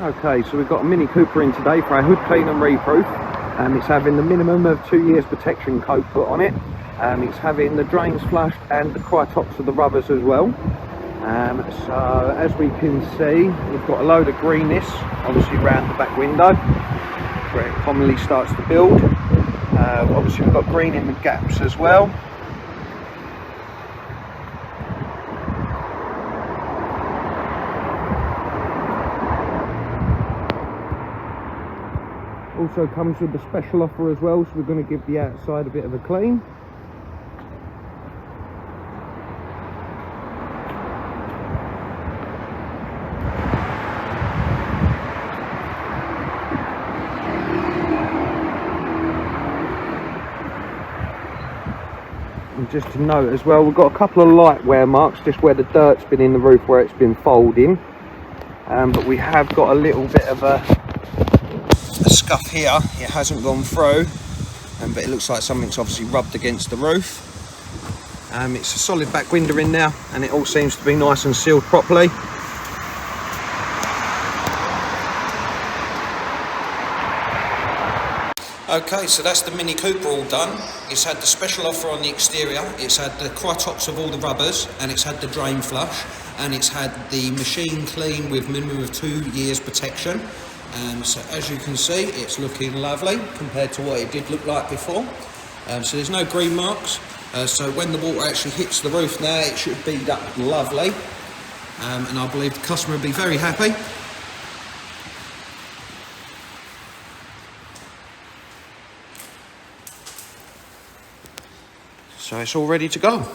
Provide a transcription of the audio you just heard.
Okay, so we've got a Mini Cooper in today for our hood clean and reproof. It's having the minimum of 2 years protection coat put on it. It's having the drains flushed and the cry tops of the rubbers as well. So as we can see, we've got a load of greenness obviously around the back window where it commonly starts to build. Obviously we've got green in the gaps as well. Also comes with the special offer as well, so we're going to give the outside a bit of a clean. And just to note as well, we've got a couple of light wear marks just where the dirt's been in the roof where it's been folding, but we have got a little bit of a scuff here. It hasn't gone through, but it looks like something's obviously rubbed against the roof. It's a solid back window in now, and it all seems to be nice and sealed properly. Okay, so that's the Mini Cooper all done. It's had the special offer on the exterior, it's had the cry tops of all the rubbers, and it's had the drain flush, and it's had the machine clean with minimum of 2 years protection. So as you can see, it's looking lovely compared to what it did look like before. So there's no green marks. So when the water actually hits the roof now, it should bead up lovely. And I believe the customer will be very happy. So it's all ready to go.